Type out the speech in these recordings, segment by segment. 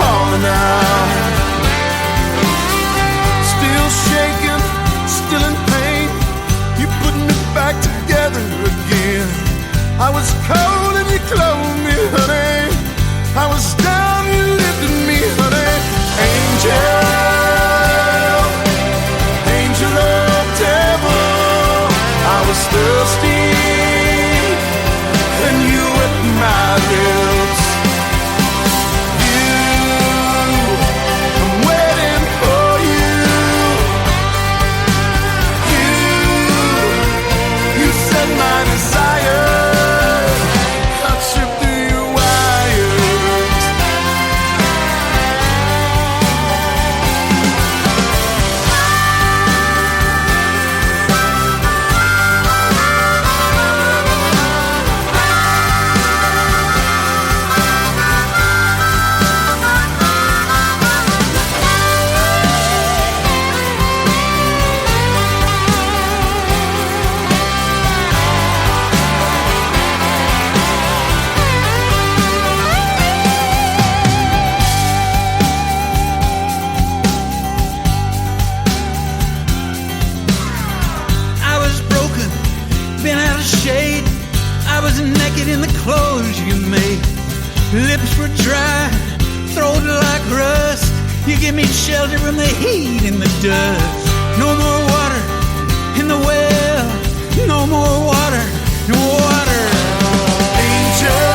calling out. Still shaking, still in pain. You put me back together again. I was cold and you clothed me, honey. I was down, you lifted me, honey. Angel, angel of devil. I was thirsty and you wet my lips. My desire, I trip through your wires. In the clothes you made, lips were dry, throat like rust. You give me shelter from the heat and the dust. No more water in the well, no more water, no water. Angel,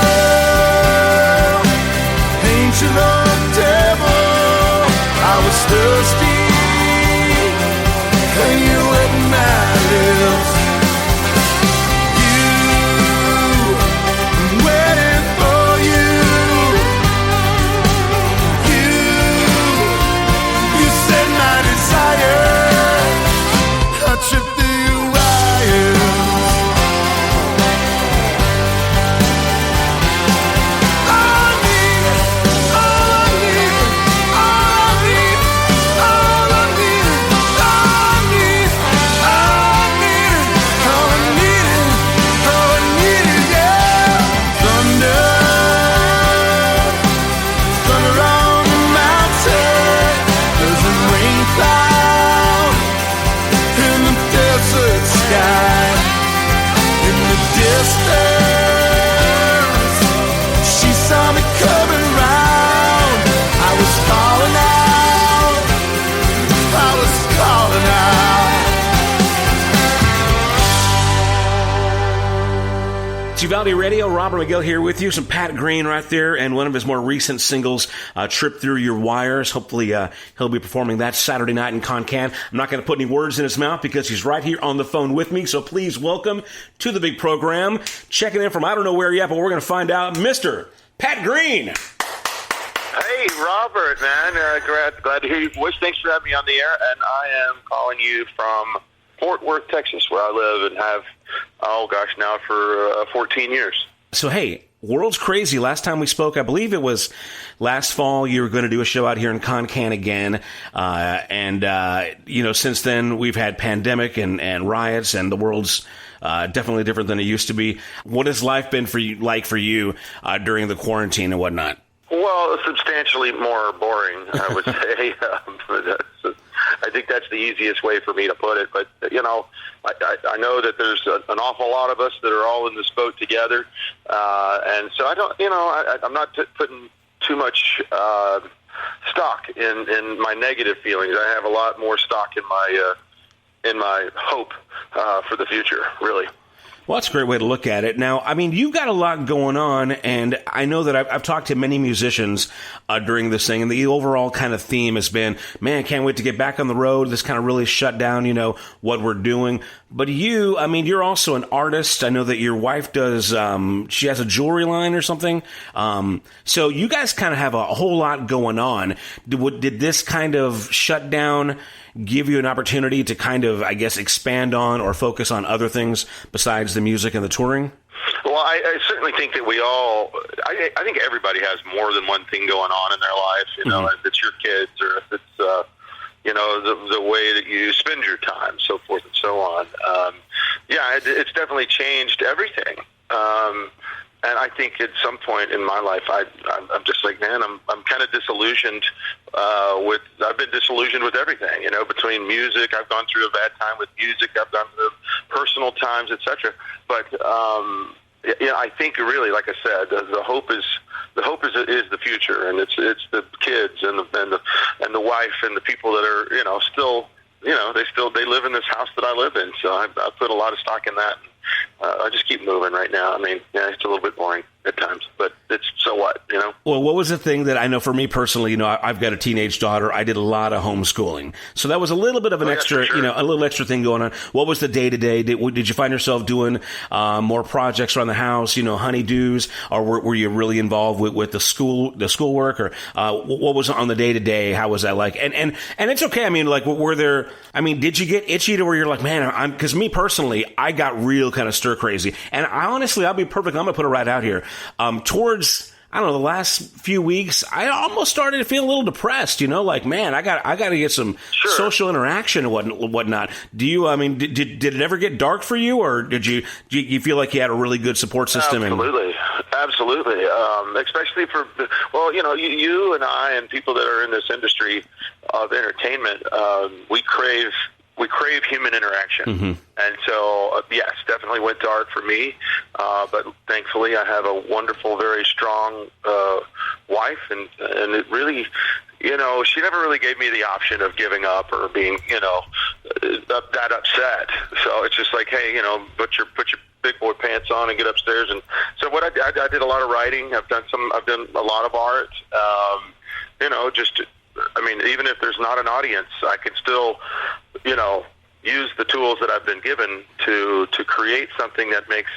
angel of devil, I was thirsty and you wet my lips. Trip through your wires. All I need, all I need, all I need, all I need, all I need, all I need, all I need, all I need, yeah. Thunder, thunder on the mountain. There's a rain cloud in the desert sky. In the distance, she saw me coming round. I was calling out, I was calling out. Uvalde Radio, Robert McGill here with you. Some Pat Green right there, and one of his more recent singles, Trip Through Your Wires. Hopefully he'll be performing that Saturday night in Concan. I'm not going to put any words in his mouth because he's right here on the phone with me. So please welcome to the big program, checking in from I don't know where yet, but we're going to find out, Mr. Pat Green. Hey, Robert, man. Glad to hear your voice. Thanks for having me on the air. And I am calling you from Fort Worth, Texas, where I live and have, now for 14 years. So, hey, world's crazy. Last time we spoke, I believe it was last fall, you were going to do a show out here in Concan again. Since then, we've had pandemic and riots, and the world's definitely different than it used to be. What has life been for you during the quarantine and whatnot? Well, substantially more boring, I would say. I think that's the easiest way for me to put it. But, I know that there's an awful lot of us that are all in this boat together. And so I don't, I'm not putting too much stock in my negative feelings. I have a lot more stock in my hope for the future, really. Well, that's a great way to look at it. Now, I mean, you've got a lot going on, and I know that I've talked to many musicians during this thing, and the overall kind of theme has been, man, can't wait to get back on the road. This kind of really shut down, what we're doing. But you, I mean, you're also an artist. I know that your wife does, she has a jewelry line or something. So you guys kind of have a whole lot going on. Did this kind of shutdown give you an opportunity to kind of, I guess, expand on or focus on other things besides the music and the touring? Well, I certainly think that we all, I think everybody has more than one thing going on in their life, if it's your kids or if it's, the way that you spend your time, so forth and so on. It's definitely changed everything. And I think at some point in my life, I'm just like, man, I'm kind of disillusioned I've been disillusioned with everything, between music. I've gone through a bad time with music. I've gone through personal times, etc. But, I think really, like I said, the hope is the future, and it's the kids and the wife and the people that are, still, they live in this house that I live in. So I put a lot of stock in that. I just keep moving right now. I mean, it's a little bit boring at times, but it's so what, Well, what was the thing that I know for me personally, I've got a teenage daughter. I did a lot of homeschooling. So that was a little bit of an extra, sure. A little extra thing going on. What was the day-to-day? Did you find yourself doing more projects around the house, honeydews, or were you really involved with the schoolwork, or what was on the day-to-day? How was that like? And it's okay. I mean, like, did you get itchy to where you're like, man, because me personally, I got real kind of stir crazy. And I'll be perfect. I'm going to put it right out here. Towards, I don't know, the last few weeks, I almost started to feel a little depressed, like, man, I got to get some social interaction and whatnot. Do you, did it ever get dark for you, or did you feel like you had a really good support system? Absolutely. Especially for, you and I and people that are in this industry of entertainment, we crave human interaction. Mm-hmm. And so, yes, definitely went dark for me. But thankfully, I have a wonderful, very strong wife. And it really, she never really gave me the option of giving up or being, that upset. So it's just like, hey, put your big boy pants on and get upstairs. And so what I did a lot of writing. I've done a lot of art. Even if there's not an audience, I can still, use the tools that I've been given to create something that makes,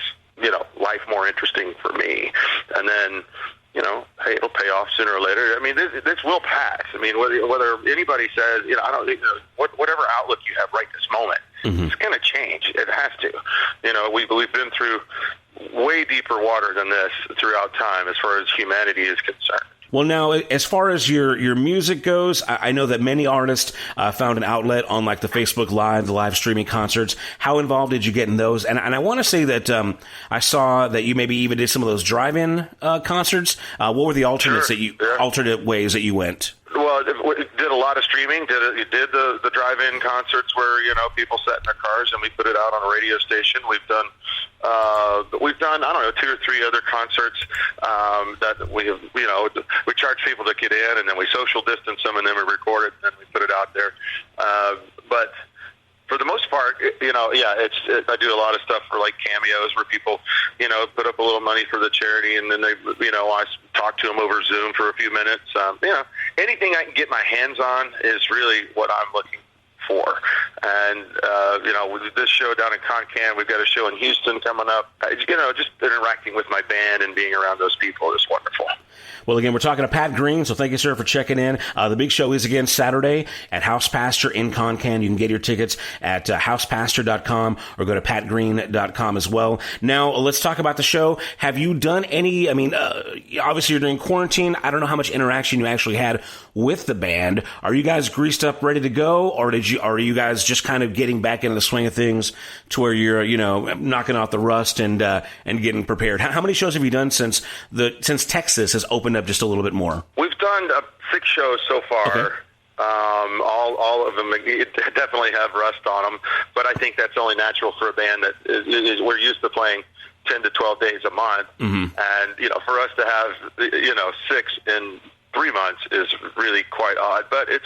life more interesting for me. And then, hey, it'll pay off sooner or later. I mean, this will pass. I mean, whether anybody says, I don't think, whatever outlook you have right this moment, mm-hmm. It's going to change. It has to. We've been through way deeper water than this throughout time as far as humanity is concerned. Well, now, as far as your music goes, I know that many artists found an outlet on like the Facebook Live, the live streaming concerts. How involved did you get in those? And I want to say that I saw that you maybe even did some of those drive-in concerts. What were the alternates alternate ways that you went? Well, it did a lot of streaming. You did the drive-in concerts where people sat in their cars and we put it out on a radio station. We've done I don't know 2 or 3 other concerts that we have. We charge people to get in, and then we social distance them, and then we record it, and then we put it out there. But for the most part, I do a lot of stuff for like cameos where people, put up a little money for the charity, and then they, I talk to them over Zoom for a few minutes. Anything I can get my hands on is really what I'm looking for. And, with this show down in Concan, we've got a show in Houston coming up. Just interacting with my band and being around those people is wonderful. Well, again, we're talking to Pat Green, so thank you, sir, for checking in. The big show is again Saturday at House Pasture in Concan. You can get your tickets at housepasture.com or go to patgreen.com as well. Now, let's talk about the show. Have you done any, obviously you're doing quarantine. I don't know how much interaction you actually had with the band. Are you guys greased up, ready to go, or are you guys just kind of getting back into the swing of things to where you're, knocking off the rust and getting prepared? How many shows have you done since Texas has opened up just a little bit more? We've done 6 shows so far. Okay. All of them definitely have rust on them, but I think that's only natural for a band that is we're used to playing 10 to 12 days a month. Mm-hmm. And, for us to have, 6 in 3 months is really quite odd, but it's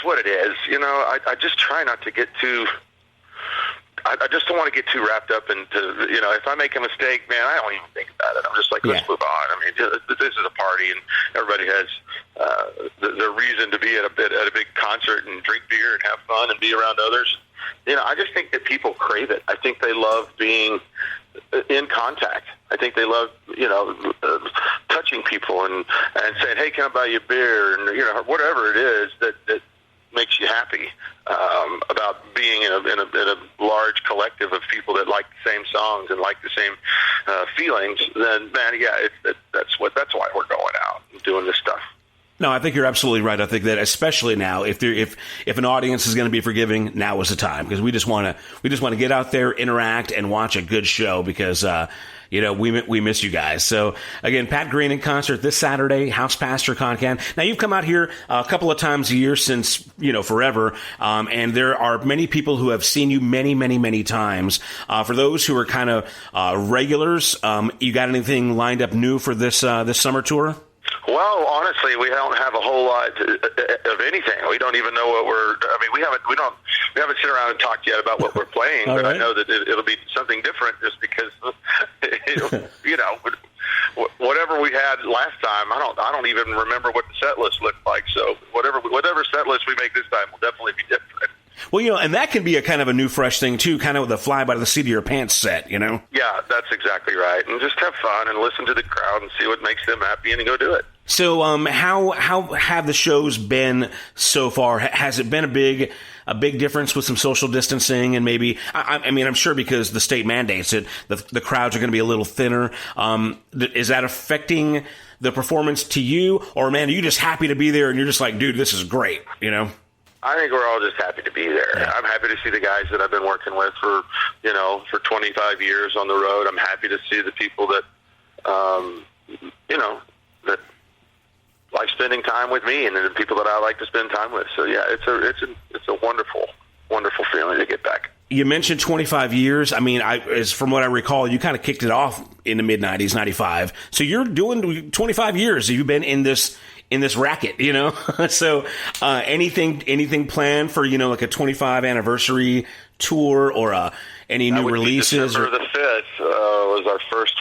what it is. I just try not to get too, I just don't want to get too wrapped up into, if I make a mistake, man, I don't even think about it. I'm just like, let's move on. I mean, this is a party, and everybody has the reason to be at a big concert and drink beer and have fun and be around others. I just think that people crave it. I think they love being in contact. I think they love, touching people and saying, hey, can I buy you a beer? And, whatever it is that makes you happy about being in a large collective of people that like the same songs and like the same feelings. Then, man, that's why we're going out and doing this stuff. No, I think you're absolutely right. I think that especially now, if an audience is going to be forgiving, now is the time, because we just want to get out there, interact, and watch a good show, because we miss you guys. So again, Pat Green in concert this Saturday, House Pasture Concan. Now, you've come out here a couple of times a year since forever, and there are many people who have seen you many, many, many times. For those who are kind of regulars, you got anything lined up new for this summer tour? Well, honestly, we don't have a whole lot of anything. We don't even know what we haven't sit around and talked yet about what we're playing, but right. I know that it'll be something different, just because, whatever we had last time, I don't even remember what the set list looked like. So whatever set list we make this time will definitely be different. Well, and that can be a kind of a new, fresh thing, too, kind of the fly by the seat of your pants set, Yeah, that's exactly right. And just have fun and listen to the crowd and see what makes them happy, and then go do it. So how have the shows been so far? Has it been a big difference with some social distancing, and maybe, I'm sure because the state mandates it, the crowds are going to be a little thinner. Is that affecting the performance to you, or, man, are you just happy to be there and you're just like, dude, this is great, I think we're all just happy to be there. Yeah. I'm happy to see the guys that I've been working with for 25 years on the road. I'm happy to see the people that, that like spending time with me, and the people that I like to spend time with. So yeah, it's a wonderful, wonderful feeling to get back. You mentioned 25 years. From what I recall, you kind of kicked it off in the mid-90s, 95. So you're doing 25 years. You've been in this racket, So anything planned for, like a 25 anniversary tour, or any new releases? December the 5th was our first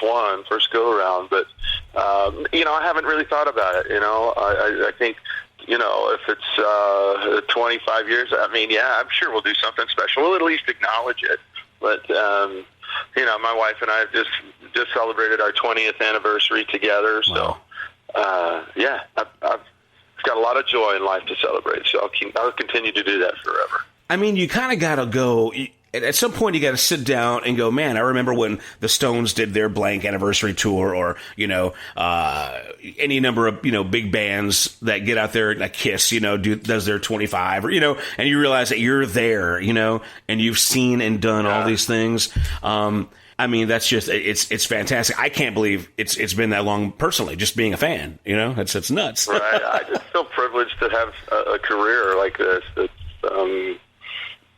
go around, but I haven't really thought about it. I think, if it's 25 years, I'm sure we'll do something special. We'll at least acknowledge it. But my wife and I have just celebrated our 20th anniversary together. So. Wow. I've got a lot of joy in life to celebrate, so I'll continue to do that forever. You kind of got to go. At some point, you got to sit down and go, man, I remember when the Stones did their blank anniversary tour, or, any number of, big bands that get out there, like Kiss, does their 25, or, and you realize that you're there, and you've seen and done all these things. That's just, it's fantastic. I can't believe it's been that long personally, just being a fan, it's nuts. Right. I just feel privileged to have a career like this. That's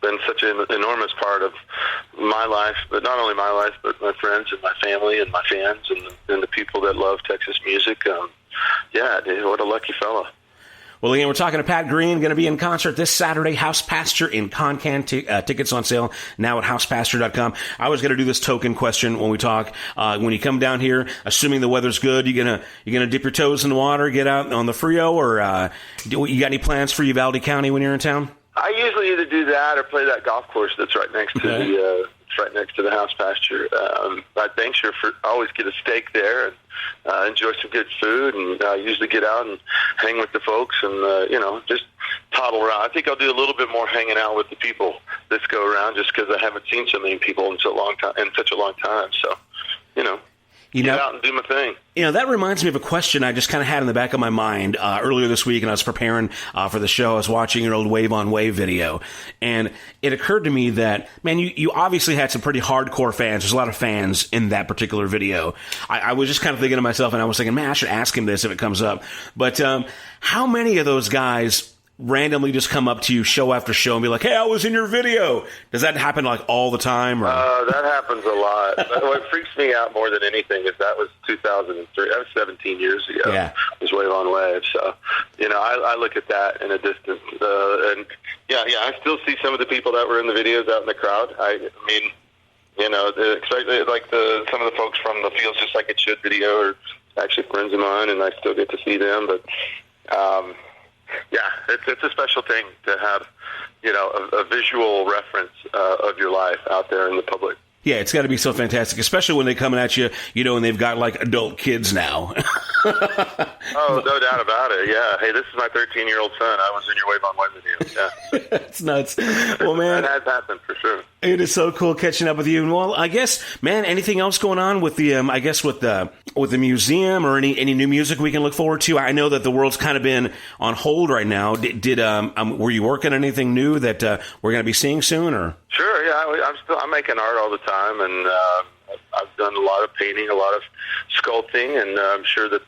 been such an enormous part of my life, but not only my life, but my friends and my family and my fans and the people that love Texas music. Dude, what a lucky fella. Well, again, we're talking to Pat Green, going to be in concert this Saturday, House Pasture in Concan. Tickets on sale now at housepasture.com. I was going to do this token question when we talk. When you come down here, assuming the weather's good, you gonna dip your toes in the water, get out on the Frio, or you got any plans for Uvalde County when you're in town? I usually either do that or play that golf course that's right next to the House Pasture. I always get a steak there and enjoy some good food, and usually get out and hang with the folks and just toddle around. I think I'll do a little bit more hanging out with the people this go around, just because I haven't seen so many people in such a long time. So, get out and do my thing. That reminds me of a question I just kind of had in the back of my mind earlier this week, and I was preparing for the show. I was watching your old Wave on Wave video, and it occurred to me that, man, you obviously had some pretty hardcore fans. There's a lot of fans in that particular video. I was just kind of thinking to myself, and I was thinking, man, I should ask him this if it comes up. But how many of those guys randomly just come up to you show after show and be like, hey, I was in your video? Does that happen like all the time? Or? That happens a lot. What freaks me out more than anything is that was 2003. That was 17 years ago. Yeah. It was Wave on Wave. So, I look at that in a distance. I still see some of the people that were in the videos out in the crowd. Especially like some of the folks from the Feels Just Like It Should video are actually friends of mine, and I still get to see them. But, it's a special thing to have, a visual reference of your life out there in the public. Yeah, it's got to be so fantastic, especially when they're coming at you, and they've got like adult kids now. Oh, no doubt about it. Yeah. Hey, this is my 13-year-old son. I was in your wave on Wednesday. Yeah. It's nuts. Well, man, that has happened for sure. It is so cool catching up with you. And well, I guess, man, anything else going on with the, with the museum or any new music we can look forward to? I know that the world's kind of been on hold right now. Were you working on anything new that we're going to be seeing soon, or? Sure. Yeah. I'm making art all the time, and I've done a lot of painting, a lot of sculpting, and I'm sure that,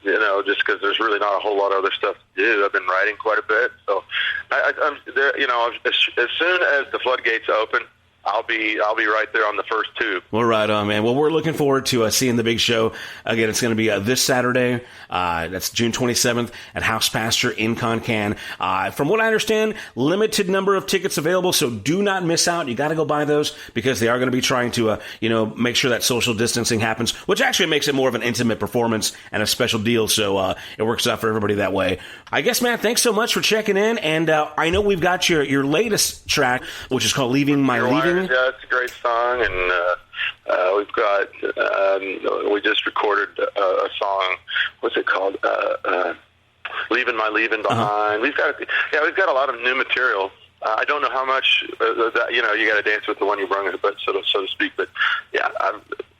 just because there's really not a whole lot of other stuff to do, I've been writing quite a bit. So I'm there, as soon as the floodgates open, I'll be right there on the first tube. Well, right on, man. Well, we're looking forward to seeing the big show. Again, it's going to be this Saturday. That's June 27th at House Pasture in Concan. From what I understand, limited number of tickets available, so do not miss out. You got to go buy those because they are going to be trying to, make sure that social distancing happens, which actually makes it more of an intimate performance and a special deal. So it works out for everybody that way. I guess, man, thanks so much for checking in. And I know we've got your latest track, which is called "Leaving My Leaving." Yeah, it's a great song, and we've got we just recorded a song. What's it called? "Leaving My Leaving Behind." We've got a lot of new material. I don't know how much that you got to dance with the one you brung it, but so to speak. But yeah,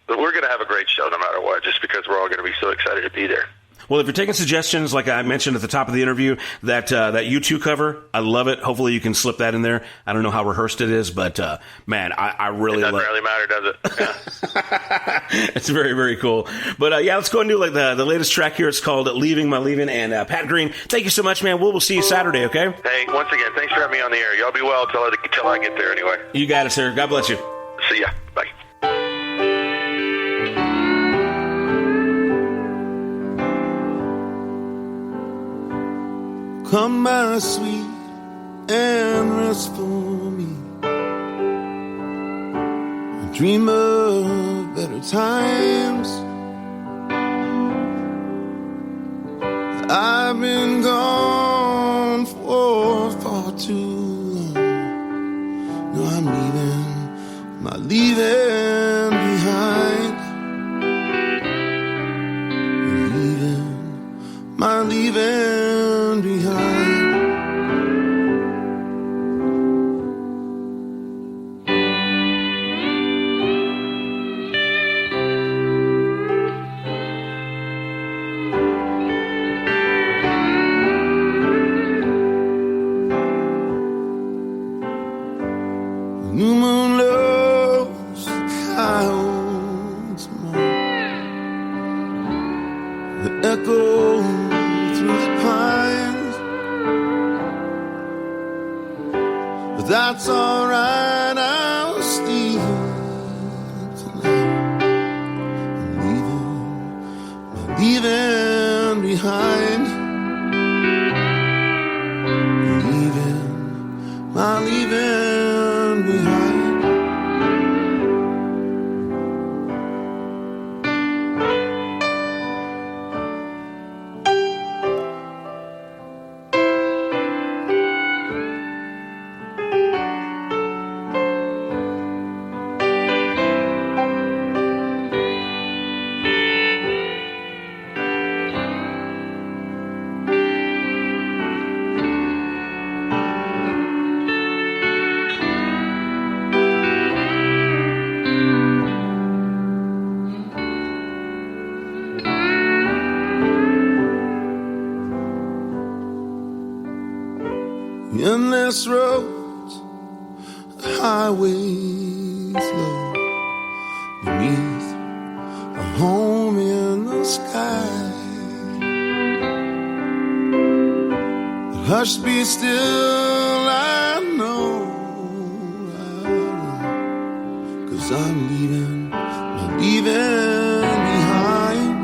we're going to have a great show no matter what, just because we're all going to be so excited to be there. Well, if you're taking suggestions, like I mentioned at the top of the interview, that U2 cover, I love it. Hopefully you can slip that in there. I don't know how rehearsed it is, but man, I really love it. Doesn't really matter, does it? Yeah. It's very, very cool. But let's go and do the latest track here. It's called "Leaving My Leaving." And Pat Green, thank you so much, man. We'll see you Saturday, okay? Hey, once again, thanks for having me on the air. Y'all be well till I get there anyway. You got it, sir. God bless you. See ya. Bye. Come, my sweet, and rest for me. I dream of better times. I've been gone for far too long. No, I'm leaving my leaving behind. Leaving my leaving behind. New moon lows the clouds more. The echo through the pines. But that's alright, I'll sleep tonight. I'm leaving behind. Leaving my leaving behind. Endless roads, highways low, beneath a home in the sky. But hush, be still, I know, 'cause I'm leaving my leaving behind.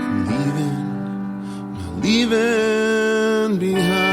I'm leaving my leaving behind.